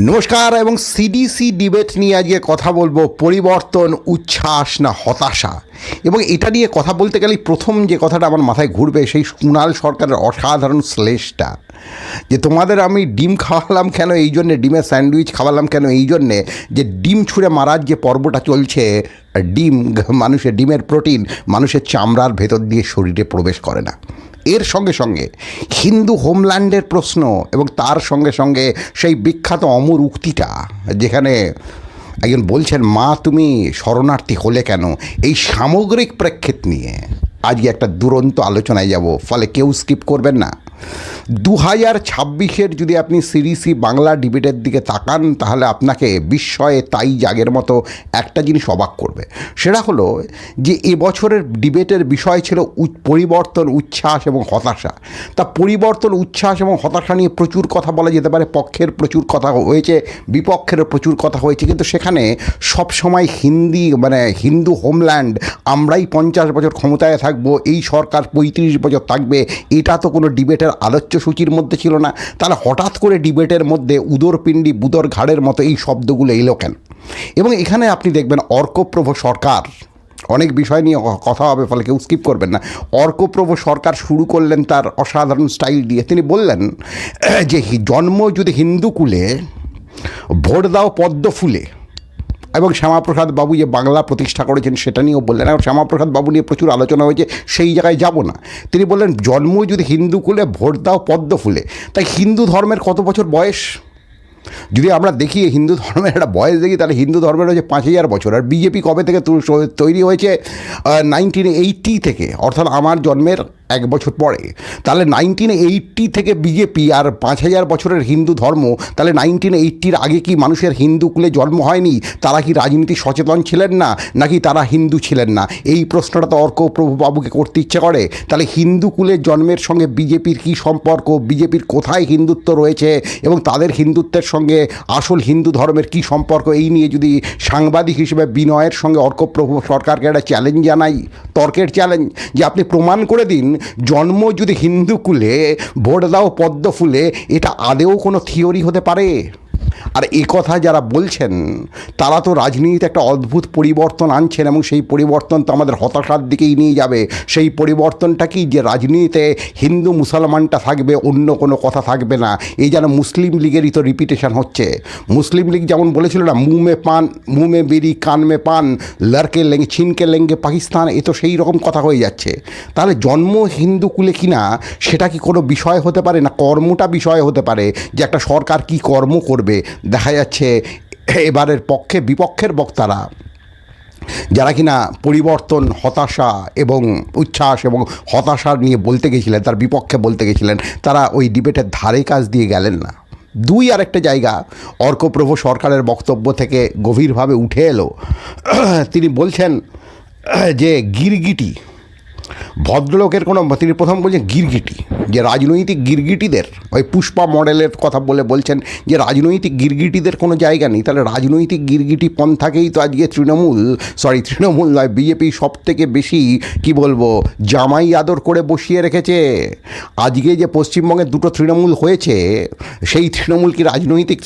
নমস্কার এবং CDC debate নিয়ে আজকে কথা বলবো, পরিবর্তন, উচ্ছ্বাস না হতাশা। এবং এটা নিয়ে কথা বলতে গেলেই প্রথম যে কথাটা আমার মাথায় ঘুরবে সেই কুণাল সরকারের অসাধারণ শ্লেষটা, যে তোমাদের আমি ডিম খাওয়ালাম কেন, এই জন্যে ডিমের স্যান্ডউইচ খাওয়ালাম কেন, এই জন্যে যে ডিম ছুঁড়ে মারার যে পর্বটা চলছে, ডিম মানুষের ডিমের প্রোটিন মানুষের চামড়ার ভেতর দিয়ে শরীরে প্রবেশ করে না। এর সঙ্গে সঙ্গে হিন্দু হোমল্যান্ডের প্রশ্ন এবং তার সঙ্গে সঙ্গে সেই বিখ্যাত অমর উক্তিটা, যেখানে একজন বলছেন মা তুমি শরণার্থী হলে কেন, এই সামগ্রিক প্রেক্ষিত নিয়ে আজকে একটা দুরন্ত আলোচনায় যাব, ফলে কেউ স্কিপ করবেন না। 2026-এর যদি আপনি সিডিসি বাংলা ডিবেটের দিকে তাকান, তাহলে আপনাকে বিস্ময়ে তাই জাগের মতো একটা জিনিস অবাক করবে। সেটা হলো যে এবছরের ডিবেটের বিষয় ছিল পরিবর্তন, উচ্ছ্বাস এবং হতাশা। তা পরিবর্তন, উচ্ছ্বাস এবং হতাশা নিয়ে প্রচুর কথা বলা যেতে পারে, পক্ষের প্রচুর কথা হয়েছে, বিপক্ষের প্রচুর কথা হয়েছে, কিন্তু সেখানে সবসময় হিন্দু হোমল্যান্ড, আমরাই 50 বছর ক্ষমতায় থাকবো, এই সরকার 35 বছর থাকবে, এটা তো কোনো ডিবেটের আলোচ্য সূচির মধ্যে ছিল না। তাহলে হঠাৎ করে ডিবেটের মধ্যে উদরপিণ্ডি বুদর ঘাড়ের মতো এই শব্দগুলো এলো কেন? এবং এখানে আপনি দেখবেন অর্কপ্রভ সরকার, অনেক বিষয় নিয়ে কথা হবে ফলে কেউ স্কিপ করবেন না। অর্কপ্রভ সরকার শুরু করলেন তার অসাধারণ স্টাইল দিয়ে। তিনি বললেন যে জন্ম যদি হিন্দু কুলে, ভোট দাও পদ্ম ফুলে। এবং শ্যামাপ্রসাদ বাবু যে বাংলা প্রতিষ্ঠা করেছেন সেটা নিয়েও বললেন, এবং শ্যামাপ্রসাদ বাবু নিয়ে প্রচুর আলোচনা হয়েছে, সেই জায়গায় যাব না। তিনি বললেন জন্ম যদি হিন্দু কুলে, ভোট দাও পদ্ম ফুলে। তাই হিন্দু ধর্মের কত বছর বয়স? যদি আমরা দেখি হিন্দু ধর্মের একটা বয়স দেখি, তাহলে হিন্দু ধর্মের হচ্ছে 5000 বছর। আর বিজেপি কবে থেকে তৈরি হয়েছে? 1980 থেকে, অর্থাৎ আমার জন্মের 1 বছর পরে। তাহলে 1980 থেকে বিজেপি আর 5000 বছরের হিন্দু ধর্ম। তাহলে 1980-র আগে কি মানুষের হিন্দু কুলে জন্ম হয়নি? তারা কি রাজনীতি সচেতন ছিলেন না, নাকি তারা হিন্দু ছিলেন না? এই প্রশ্নটা তো অর্কপ্রভ বাবুকে করতে ইচ্ছে করে। তাহলে হিন্দু কুলের জন্মের সঙ্গে বিজেপির কী সম্পর্ক, বিজেপির কোথায় হিন্দুত্ব রয়েছে এবং তাদের হিন্দুত্বের সঙ্গে আসল হিন্দু ধর্মের কী সম্পর্ক, এই নিয়ে যদি সাংবাদিক হিসেবে বিনয়ের সঙ্গে অর্কপ্রভ সরকারকে একটা চ্যালেঞ্জ জানাই, তর্কের চ্যালেঞ্জ, যে আপনি প্রমাণ করে দিন জন্ম যদি হিন্দু কুলে, ভোট দাও পদ্ম ফুলে, এটা আদেও কোনো থিওরি হতে পারে? আর এ কথা যারা বলছেন তারা তো রাজনীতিতে একটা অদ্ভুত পরিবর্তন আনছেন, এবং সেই পরিবর্তন তো আমাদের হতাশার দিকেই নিয়ে যাবে। সেই পরিবর্তনটা কি, যে রাজনীতিতে হিন্দু মুসলমানটা থাকবে, অন্য কোনো কথা থাকবে না। এই যেন মুসলিম লীগেরই তো রিপিটেশন হচ্ছে। মুসলিম লীগ যেমন বলেছিল না, মুঁ মে বিড়ি কান মে পান, লড়কে লেঙ্গে ছিনকে লেঙ্গে পাকিস্তান, এ তো সেই রকম কথা হয়ে যাচ্ছে। তাহলে জন্ম হিন্দু কুলে কিনা সেটা কি কোনো বিষয় হতে পারে? না কর্মটা বিষয় হতে পারে, যে একটা সরকার কি কর্ম করবে। দেখা যাচ্ছে এবারের পক্ষে বিপক্ষের বক্তারা যারা কিনা পরিবর্তন, হতাশা এবং উচ্ছ্বাস এবং হতাশা নিয়ে বলতে গেছিলেন, তার বিপক্ষে বলতে গেছিলেন, তারা ওই ডিবেটের ধারে কাজ দিয়ে গেলেন না। আরেকটা জায়গা অর্কপ্রভ সরকারের বক্তব্য থেকে গভীরভাবে উঠে এলো। তিনি বলছেন যে গিরগিটি ভদ্রলোকের কোনো, তিনি প্রথম বলছেন গিরগিটি, যে রাজনৈতিক গিরগিটিদের, ওই পুষ্পা মডেলের কথা বলছেন যে রাজনৈতিক গিরগিটিদের কোনো জায়গা নেই। তাহলে রাজনৈতিক গিরগিটি পন্থাকেই তো আজকে তৃণমূল নয়, বিজেপি সব থেকে বেশি কি বলবো জামাই আদর করে বসিয়ে রেখেছে। আজকে যে পশ্চিমবঙ্গে 2টো তৃণমূল হয়েছে, সেই তৃণমূল কি রাজনৈতিক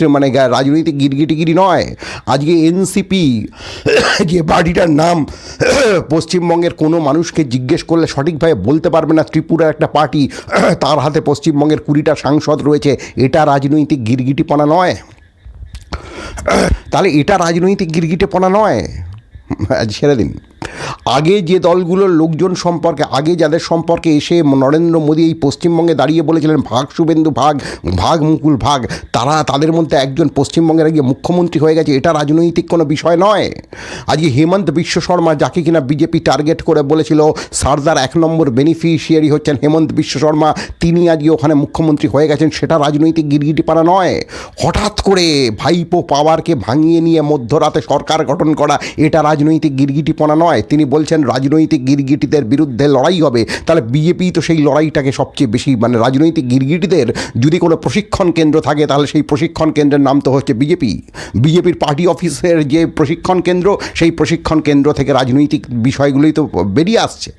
রাজনৈতিক গিরগিটিগিরি নয়? আজকে এনসিপি যে পার্টিটার নাম পশ্চিমবঙ্গের কোনো মানুষকে জিজ্ঞেস করলে সঠিকভাবে বলতে পারবে না, ত্রিপুরার একটা পার্টি, তার হাতে পশ্চিমবঙ্গের 20টা সাংসদ রয়েছে, এটা রাজনৈতিক গিরগিটিপনা নয়? তাহলে এটা রাজনৈতিক গিরগিটিপনা নয়? ছেড়ে দিন। আগে যে দলগুলোর লোকজন সম্পর্কে, আগে যাদের সম্পর্কে এসে নরেন্দ্র মোদী এই পশ্চিমবঙ্গে দাঁড়িয়ে বলেছিলেন ভাগ শুভেন্দু ভাগ, ভাগ মুকুল ভাগ, তাদের মধ্যে একজন পশ্চিমবঙ্গের আগে মুখ্যমন্ত্রী হয়ে গেছে, এটা রাজনৈতিক কোনো বিষয় নয়? আজকে হেমন্ত বিশ্ব শর্মা, যাকে কিনা বিজেপি টার্গেট করে বলেছিল সারদার 1 নম্বর বেনিফিশিয়ারি হচ্ছেন হেমন্ত বিশ্ব শর্মা, তিনি আজকে ওখানে মুখ্যমন্ত্রী হয়ে গেছেন, সেটা রাজনৈতিক গিরগিটিপানা নয়? হঠাৎ করে ভাইপো পাওয়ারকে ভাঙিয়ে নিয়ে মধ্যরাতে সরকার গঠন করা, এটা রাজনৈতিক গিরগিটিপনা নয়? নয়, তিনি বলছেন রাজনৈতিক গিরগিটিদের বিরুদ্ধে লড়াই হবে। তাহলে বিজেপি তো সেই লড়াইটাকে সবচেয়ে বেশি, মানে রাজনৈতিক গিরগিটিদের যদি কোনো প্রশিক্ষণ কেন্দ্র থাকে তাহলে সেই প্রশিক্ষণ কেন্দ্রের নাম তো হচ্ছে বিজেপি। বিজেপির পার্টি অফিসের যে প্রশিক্ষণ কেন্দ্র, সেই প্রশিক্ষণ কেন্দ্র থেকে রাজনৈতিক বিষয়গুলোই তো বেরিয়ে আসছে।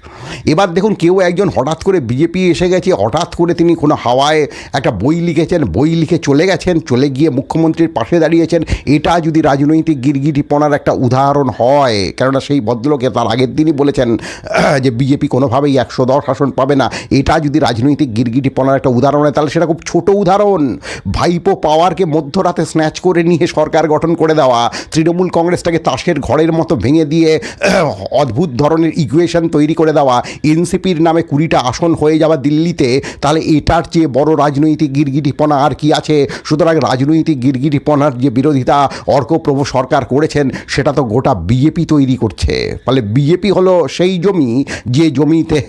এবার দেখুন, কেউ একজন হঠাৎ করে বিজেপি এসে গেছে, হঠাৎ করে তিনি কোনো হাওয়ায় একটা বই লিখেছেন, বই লিখে চলে গেছেন, চলে গিয়ে মুখ্যমন্ত্রীর পাশে দাঁড়িয়েছেন। এটা যদি রাজনৈতিক গিরগিটিপনার একটা উদাহরণ হয়, কেননা সেই ভদ্রলোকে তার আগের দিনই বলেছেন যে বিজেপি কোনোভাবেই 110 আসন পাবে না, এটা যদি রাজনৈতিক গিরগিটিপনার একটা উদাহরণ হয় তাহলে সেটা খুব ছোট উদাহরণ। ভাইপো পাওয়ারকে মধ্যরাতে স্ন্যাচ করে নিয়ে সরকার গঠন করে দেওয়া, তৃণমূল কংগ্রেসটাকে তাসের ঘরের মতো ভেঙে দিয়ে অদ্ভুত ধরনের ইকুয়েশন তৈরি করে দেওয়া, এনসিপির নামে 20টা আসন হয়ে যাওয়া দিল্লিতে, তাহলে এটার চেয়ে বড় রাজনৈতিক গিরগিটিপনা আর কি আছে? সুতরাং রাজনৈতিক গিরগিটিপনার যে বিরোধিতা অর্কপ্রভ সরকার করেছেন সেটা তো গোটা বিজেপি তৈরি করছে। ফলে বিজেপি হলো সেই জমি যে জমিতে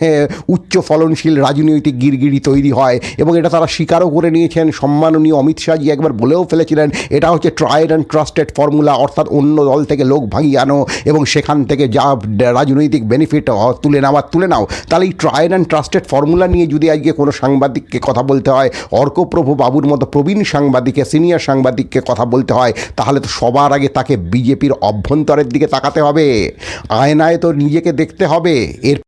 উচ্চ ফলনশীল রাজনৈতিক গিরগিটি তৈরি হয়, এবং এটা তারা স্বীকারও করে নিয়েছেন। সম্মাননীয় অমিত শাহজি একবার বলেও ফেলেছিলেন এটা হচ্ছে ট্রায়েড অ্যান্ড ট্রাস্টেড ফর্মুলা, অর্থাৎ অন্য দল থেকে লোক ভাঙিয়ে আনো এবং সেখান থেকে যা রাজনৈতিক বেনিফিট তুলে নাও। তাহলে এই ট্রায়েড অ্যান্ড ট্রাস্টেড ফর্মুলা নিয়ে যদি আজকে কোনো সাংবাদিককে কথা বলতে হয়, অর্কপ্রভ বাবুর মতো প্রবীণ সাংবাদিককে, সিনিয়র সাংবাদিককে কথা বলতে হয়, তাহলে তো সবার আগে তাকে বিজেপির অভ্যন্তরের দিকে তাকাতে হবে, আয়নায় তো নিজেকে দেখতে হবে। এর